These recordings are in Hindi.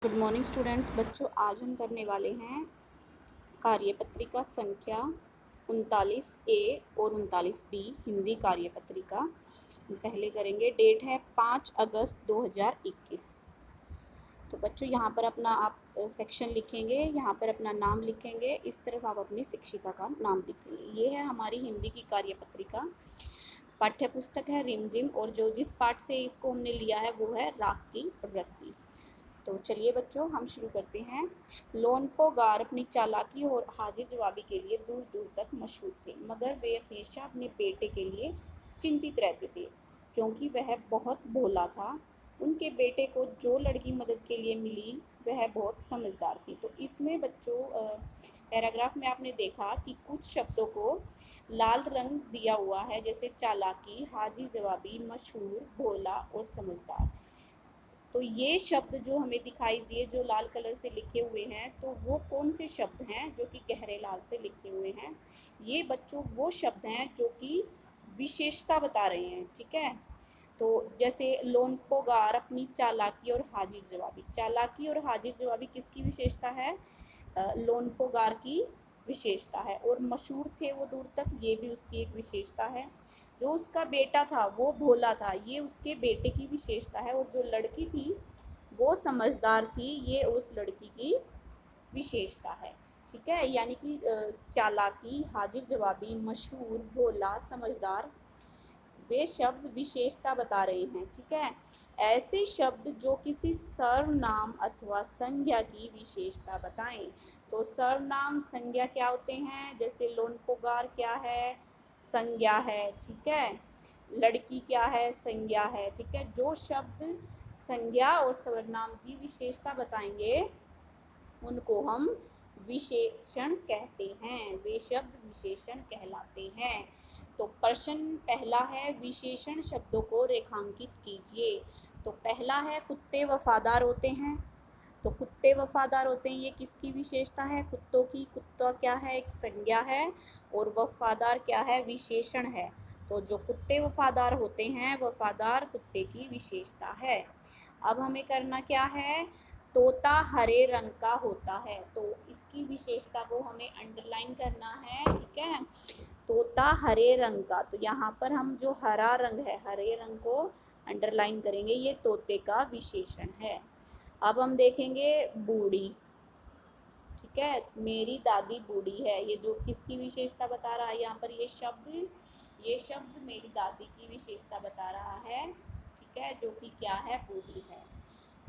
Good morning students. बच्चों, आज हम करने वाले हैं कार्यपत्रिका संख्या 39A और 39B हिंदी कार्यपत्रिका। पहले करेंगे, डेट है 5 अगस्त 2021। तो बच्चों यहाँ पर अपना आप सेक्शन लिखेंगे, यहाँ पर अपना नाम लिखेंगे, इस तरफ आप अपनी शिक्षिका का नाम लिखेंगे। ये है हमारी हिंदी की कार्यपत्रिका। पाठ्य पुस्तक है रिमझिम, और जो जिस पाठ से इसको हमने लिया है वो है राख की रस्सी। तो चलिए बच्चों, हम शुरू करते हैं। लोनपोगार अपनी चालाकी और हाजिर जवाबी के लिए दूर दूर तक मशहूर थे, मगर वे हमेशा अपने बेटे के लिए चिंतित रहते थे, क्योंकि वह बहुत भोला था। उनके बेटे को जो लड़की मदद के लिए मिली वह बहुत समझदार थी। तो इसमें बच्चों पैराग्राफ में आपने देखा कि कुछ शब्दों को लाल रंग दिया हुआ है, जैसे चालाकी, हाजिर जवाबी, मशहूर, भोला और समझदार। तो ये शब्द जो हमें दिखाई दिए, जो लाल कलर से लिखे हुए हैं, तो वो कौन से शब्द हैं जो कि गहरे लाल से लिखे हुए हैं? ये बच्चों वो शब्द हैं जो कि विशेषता बता रहे हैं। ठीक है, तो जैसे लोनपोगार अपनी चालाकी और हाजिर जवाबी। चालाकी और हाजिर जवाबी किसकी विशेषता है? लोनपोगार की विशेषता है। और मशहूर थे वो दूर तक, ये भी उसकी एक विशेषता है। जो उसका बेटा था वो भोला था, ये उसके बेटे की विशेषता है। और जो लड़की थी वो समझदार थी, ये उस लड़की की विशेषता है। ठीक है, यानी कि चालाकी, हाजिर जवाबी, मशहूर, भोला, समझदार, वे शब्द विशेषता बता रहे हैं। ठीक है, ऐसे शब्द जो किसी सर्वनाम अथवा संज्ञा की विशेषता बताएं। तो सर्वनाम संज्ञा क्या होते हैं? जैसे लोनपोगार क्या है? संज्ञा है। ठीक है, लड़की क्या है? संज्ञा है। ठीक है, जो शब्द संज्ञा और सर्वनाम की विशेषता बताएंगे उनको हम विशेषण कहते हैं। वे शब्द विशेषण कहलाते हैं। तो प्रश्न पहला है, विशेषण शब्दों को रेखांकित कीजिए। तो पहला है, कुत्ते वफादार होते हैं। तो कुत्ते वफादार होते हैं, ये किसकी विशेषता है? कुत्तों की। कुत्ता क्या है? एक संज्ञा है, और वफादार क्या है? विशेषण है। तो जो कुत्ते वफादार होते हैं, वफादार कुत्ते की विशेषता है। अब हमें करना क्या है? तोता हरे रंग का होता है। तो इसकी विशेषता को हमें अंडरलाइन करना है। ठीक है, तोता हरे रंग का। तो यहाँ पर हम जो हरा रंग है, हरे रंग को अंडरलाइन करेंगे, ये तोते का विशेषण है। अब हम देखेंगे बूढ़ी। ठीक है, मेरी दादी बूढ़ी है, ये जो किसकी विशेषता बता रहा है? यहाँ पर ये शब्द मेरी दादी की विशेषता बता रहा है। ठीक है, जो कि क्या है? बूढ़ी है।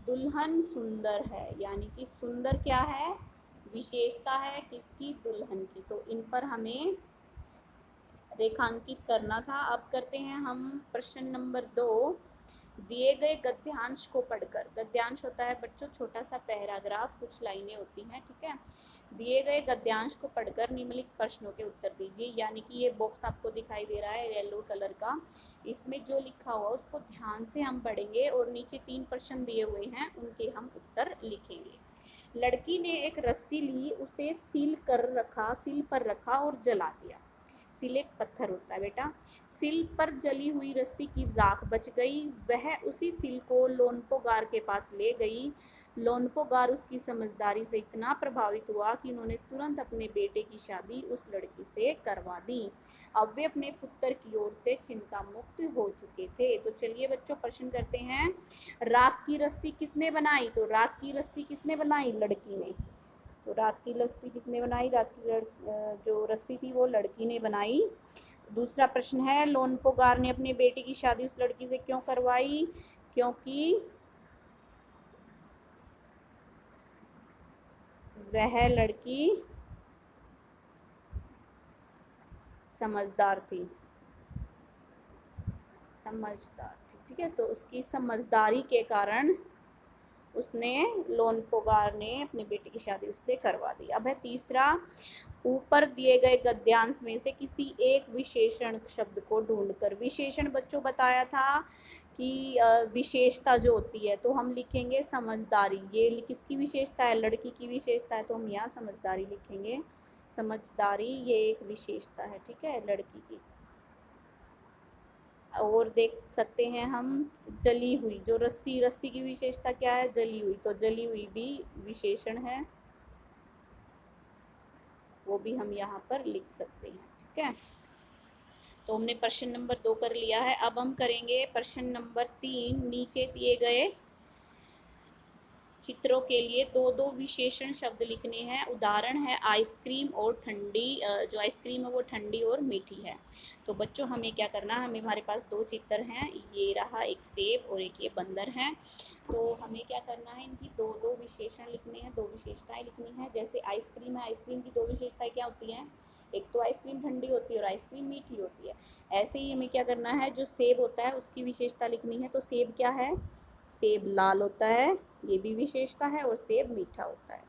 दुल्हन सुंदर है, यानी कि सुंदर क्या है? विशेषता है किसकी? दुल्हन की। तो इन पर हमें रेखांकित करना था। अब करते हैं हम प्रश्न नंबर 2। दिए गए गद्यांश को पढ़कर। गद्यांश होता है बच्चों छोटा सा पैराग्राफ, कुछ लाइनें होती हैं। ठीक है, दिए गए गद्यांश को पढ़कर निम्नलिखित प्रश्नों के उत्तर दीजिए। यानी कि ये बॉक्स आपको दिखाई दे रहा है येलो कलर का, इसमें जो लिखा हुआ उसको ध्यान से हम पढ़ेंगे, और नीचे 3 प्रश्न दिए हुए हैं, उनके हम उत्तर लिखेंगे। लड़की ने एक रस्सी ली, उसे सील पर रखा और जला दिया। सिल एक पत्थर होता है बेटा। सिल पर जली हुई रस्सी की राख बच गई। वह उसी सिल को लोनपोगार के पास ले गई। लोनपोगार उसकी समझदारी से इतना प्रभावित हुआ कि उन्होंने तुरंत अपने बेटे की शादी उस लड़की से करवा दी। अब वे अपने पुत्र की ओर से चिंता मुक्त हो चुके थे। तो चलिए बच्चों, प्रश्न करते हैं। राख की रस्सी किसने बनाई? तो राख की रस्सी किसने बनाई? लड़की ने। तो राख की रस्सी किसने बनाई? जो रस्सी थी वो लड़की ने बनाई। दूसरा प्रश्न है, लोनपोगार ने अपने बेटे की शादी उस लड़की से क्यों करवाई? क्योंकि वह लड़की समझदार थी। समझदार थी। ठीक है, तो उसकी समझदारी के कारण उसने लोनपोगार ने अपने बेटे की शादी उससे करवा दी। अब है तीसरा, ऊपर दिए गए गद्यांश में से किसी एक विशेषण शब्द को ढूंढकर। विशेषण बच्चों बताया था कि विशेषता जो होती है, तो हम लिखेंगे समझदारी। ये किसकी विशेषता है? लड़की की विशेषता है, तो हम यहाँ समझदारी लिखेंगे। समझदारी ये एक विशेषता है। ठीक है, लड़की की। और देख सकते हैं हम जली हुई, जो रस्सी, रस्सी की विशेषता क्या है? जली हुई, तो जली हुई भी विशेषण है, वो भी हम यहाँ पर लिख सकते हैं। ठीक है, तो हमने प्रश्न नंबर 2 कर लिया है। अब हम करेंगे प्रश्न नंबर 3। नीचे दिए गए चित्रों के लिए दो दो विशेषण शब्द लिखने हैं। उदाहरण है आइसक्रीम और ठंडी, जो आइसक्रीम है वो ठंडी और मीठी है। तो बच्चों हमें क्या करना है, हमारे पास दो चित्र हैं, ये रहा एक सेब और एक ये बंदर है। तो हमें क्या करना है, इनकी दो दो विशेषण लिखने हैं, दो विशेषताएं लिखनी है। जैसे आइसक्रीम है, आइसक्रीम की दो विशेषताएं क्या होती हैं? एक तो आइसक्रीम ठंडी होती है और आइसक्रीम मीठी होती है। ऐसे ही हमें क्या करना है, जो सेब होता है उसकी विशेषता लिखनी है। तो सेब क्या है? सेब लाल होता है, ये भी विशेषता है, और सेब मीठा होता है।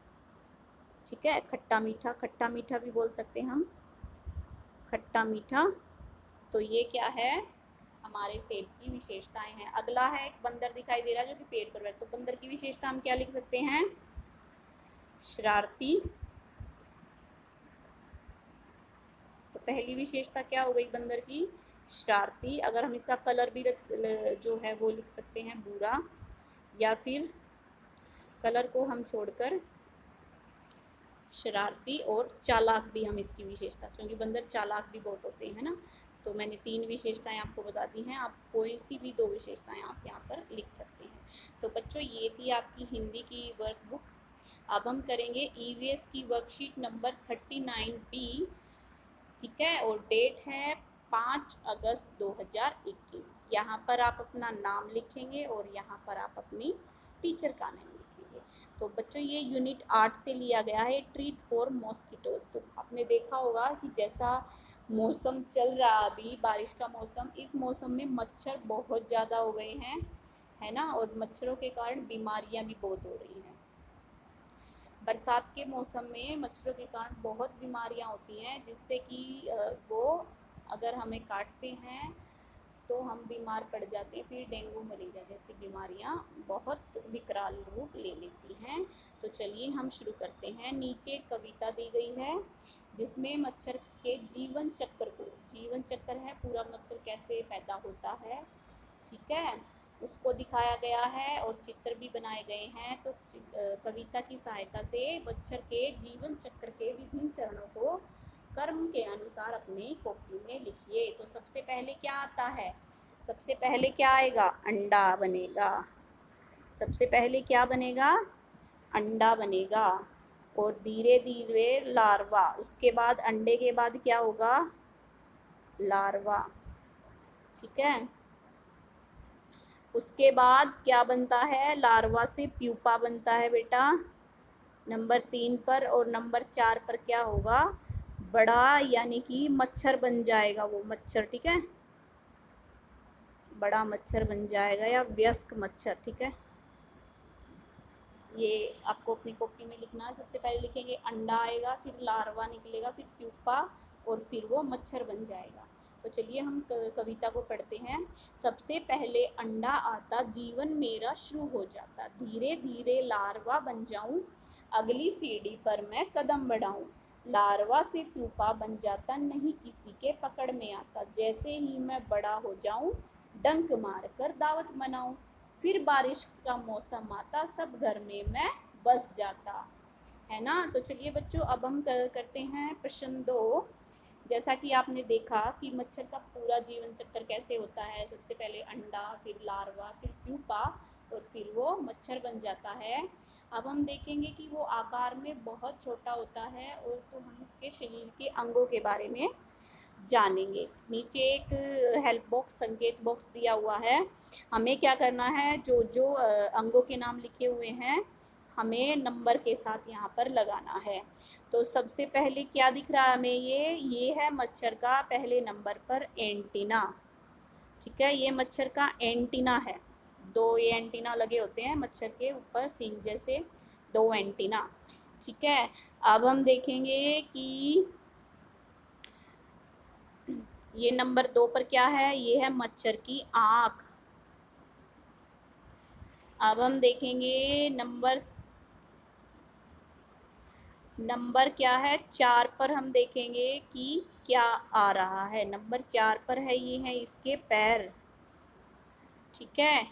ठीक है, खट्टा मीठा, खट्टा मीठा भी बोल सकते हैं हम, खट्टा मीठा। तो ये क्या है, हमारे सेब की विशेषताएं हैं। अगला है एक बंदर दिखाई दे रहा है जो कि पेड़ पर बैठा, तो बंदर की विशेषता हम क्या लिख सकते हैं? शरारती। तो पहली विशेषता क्या हो गई बंदर की? शरारती। अगर हम इसका कलर भी जो है वो लिख सकते हैं भूरा, या फिर कलर को हम छोड़कर शरारती और चालाक भी हम इसकी विशेषता, क्योंकि बंदर चालाक भी बहुत होते हैं ना। तो मैंने 3 विशेषताएं आपको बता दी हैं, आप कोई सी भी 2 विशेषताएं आप यहाँ पर लिख सकते हैं। तो बच्चों ये थी आपकी हिंदी की वर्कबुक। अब हम करेंगे ईवीएस की वर्कशीट नंबर 39B। ठीक है, और डेट है 5 अगस्त 2021। यहाँ पर आप अपना नाम लिखेंगे और यहाँ पर आप अपनी टीचर का नाम लिखेंगे। तो बच्चों ये यूनिट 8 से लिया गया है, ट्रीट फॉर मॉस्किटोज। तो आपने देखा होगा कि जैसा मौसम चल रहा अभी, बारिश का मौसम, इस मौसम में मच्छर बहुत ज़्यादा हो गए हैं, है ना, और मच्छरों के कारण बीमारियां भी बहुत हो रही हैं। बरसात के मौसम में मच्छरों के कारण बहुत बीमारियां होती हैं, जिससे कि वो अगर हमें काटते हैं तो हम बीमार पड़ जाते हैं, फिर डेंगू मलेरिया जैसी बीमारियां बहुत विकराल रूप ले लेती हैं। तो चलिए हम शुरू करते हैं। नीचे एक कविता दी गई है जिसमें मच्छर के जीवन चक्र को, जीवन चक्र है पूरा, मच्छर कैसे पैदा होता है, ठीक है, उसको दिखाया गया है और चित्र भी बनाए गए हैं। तो कविता की सहायता से मच्छर के जीवन चक्र के विभिन्न चरणों को कर्म के अनुसार अपनी कॉपी में लिखिए। तो सबसे पहले क्या आता है? सबसे पहले क्या आएगा? अंडा बनेगा। सबसे पहले क्या बनेगा? अंडा बनेगा, और धीरे धीरे लार्वा, उसके बाद अंडे के बाद क्या होगा? लार्वा। ठीक है, उसके बाद क्या बनता है? लार्वा से प्यूपा बनता है बेटा, नंबर 3 पर। और नंबर 4 पर क्या होगा? बड़ा, यानी कि मच्छर बन जाएगा वो मच्छर। ठीक है, बड़ा मच्छर बन जाएगा या वयस्क मच्छर। ठीक है, ये आपको अपनी कॉपी में लिखना है। सबसे पहले लिखेंगे अंडा आएगा, फिर लार्वा निकलेगा, फिर प्यूपा, और फिर वो मच्छर बन जाएगा। तो चलिए हम कविता को पढ़ते हैं। सबसे पहले अंडा आता, जीवन मेरा शुरू हो जाता, धीरे धीरे लार्वा बन जाऊं, अगली सीढ़ी पर मैं कदम बढ़ाऊं, लार्वा से प्यूपा बन जाता, नहीं किसी के पकड़ में आता, जैसे ही मैं बड़ा हो जाऊं डंक मार कर दावत मनाऊं, फिर बारिश का मौसम आता, सब घर में मैं बस जाता, है ना। तो चलिए बच्चों अब हम करते हैं प्रश्न 2। जैसा कि आपने देखा कि मच्छर का पूरा जीवन चक्र कैसे होता है, सबसे पहले अंडा, फिर लार्वा, फिर प्यूपा, और फिर वो मच्छर बन जाता है। अब हम देखेंगे कि वो आकार में बहुत छोटा होता है, और तो हम उसके शरीर के अंगों के बारे में जानेंगे। नीचे एक हेल्प बॉक्स, संकेत बॉक्स दिया हुआ है। हमें क्या करना है, जो जो अंगों के नाम लिखे हुए हैं हमें नंबर के साथ यहाँ पर लगाना है। तो सबसे पहले क्या दिख रहा है हमें? ये है मच्छर का पहले नंबर पर एंटीना। ठीक है, ये मच्छर का एंटीना है। 2 ये एंटीना लगे होते हैं मच्छर के ऊपर, सींग जैसे 2 एंटीना। ठीक है, अब हम देखेंगे कि ये नंबर 2 पर क्या है? ये है मच्छर की आँख। अब हम देखेंगे नंबर क्या है? 4 पर हम देखेंगे कि क्या आ रहा है। नंबर 4 पर है, ये है इसके पैर। ठीक है।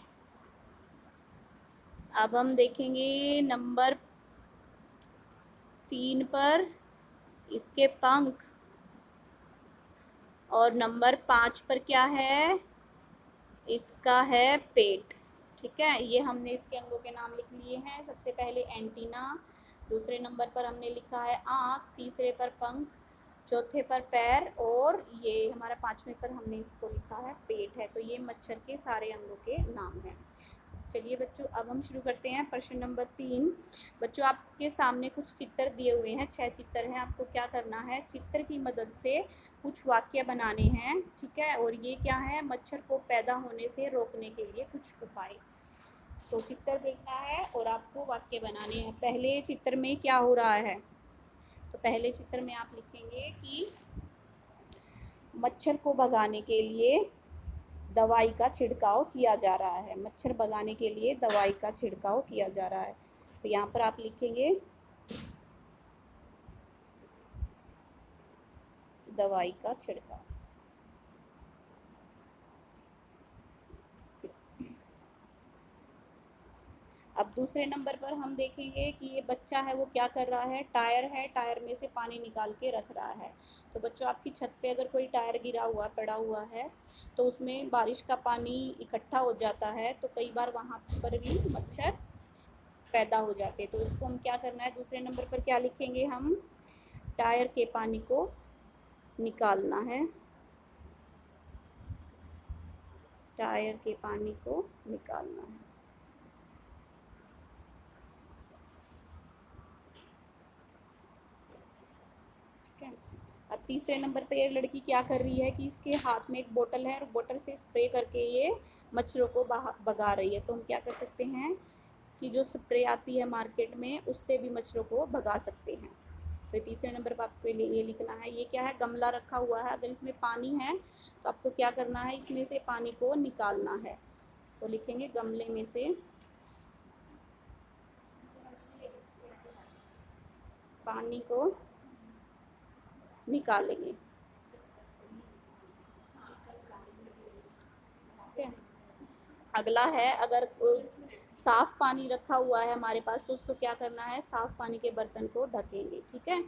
अब हम देखेंगे नंबर 3 पर इसके पंख, और नंबर 5 पर क्या है, इसका है पेट। ठीक है, ये हमने इसके अंगों के नाम लिख लिए हैं। सबसे पहले एंटीना, दूसरे नंबर पर हमने लिखा है आँख, तीसरे पर पंख, चौथे पर पैर, और ये हमारा 5वें पर हमने इसको लिखा है पेट है। तो ये मच्छर के सारे अंगों के नाम हैं। चलिए बच्चों, अब हम शुरू करते हैं प्रश्न नंबर 3। बच्चों, आपके सामने कुछ चित्र दिए हुए हैं, 6 चित्र हैं। आपको क्या करना है, चित्र की मदद से कुछ वाक्य बनाने हैं। ठीक है, और ये क्या है, मच्छर को पैदा होने से रोकने के लिए कुछ उपाय। तो चित्र देखना है और आपको वाक्य बनाने हैं। पहले चित्र में क्या हो रहा है, तो पहले चित्र में आप लिखेंगे कि मच्छर को भगाने के लिए दवाई का छिड़काव किया जा रहा है। मच्छर भगाने के लिए दवाई का छिड़काव किया जा रहा है। तो यहाँ पर आप लिखेंगे दवाई का छिड़काव। अब दूसरे नंबर पर हम देखेंगे कि ये बच्चा है वो क्या कर रहा है, टायर है, टायर में से पानी निकाल के रख रहा है। तो बच्चों, आपकी छत पे अगर कोई टायर गिरा हुआ पड़ा हुआ है तो उसमें बारिश का पानी इकट्ठा हो जाता है, तो कई बार वहाँ पर भी मच्छर पैदा हो जाते हैं। तो उसको हम क्या करना है, दूसरे नंबर पर क्या लिखेंगे, हम टायर के पानी को निकालना है, टायर के पानी को निकालना है। ठीक है। अब तीसरे नंबर पे ये लड़की क्या कर रही है कि इसके हाथ में एक बोतल है और बोतल से स्प्रे करके ये मच्छरों को भगा रही है। तो हम क्या कर सकते हैं कि जो स्प्रे आती है मार्केट में, उससे भी मच्छरों को भगा सकते हैं। तो तीसरे नंबर पर आपको ये लिखना है। ये क्या है, गमला रखा हुआ है, अगर इसमें पानी है तो आपको क्या करना है, इसमें से पानी को निकालना है। तो लिखेंगे गमले में से पानी को निकालेंगे। ठीक है। अगला है, अगर साफ पानी रखा हुआ है हमारे पास तो उसको क्या करना है, साफ पानी के बर्तन को ढकेंगे। ठीक है,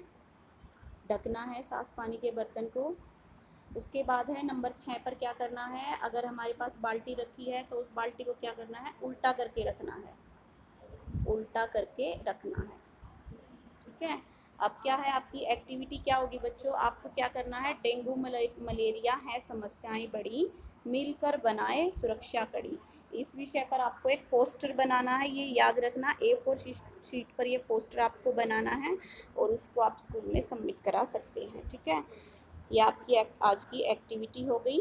ढकना है साफ पानी के बर्तन को। उसके बाद है नंबर 6 पर क्या करना है, अगर हमारे पास बाल्टी रखी है तो उस बाल्टी को क्या करना है, उल्टा करके रखना है, उल्टा करके रखना है। ठीक है। अब क्या है, आपकी एक्टिविटी क्या होगी बच्चों, आपको क्या करना है, डेंगू मलेरिया है समस्याएं बड़ी, मिलकर बनाए सुरक्षा कड़ी। इस विषय पर आपको एक पोस्टर बनाना है, ये याद रखना। A4 शीट पर ये पोस्टर आपको बनाना है और उसको आप स्कूल में सबमिट करा सकते हैं। ठीक है, ये आपकी आज की एक्टिविटी हो गई।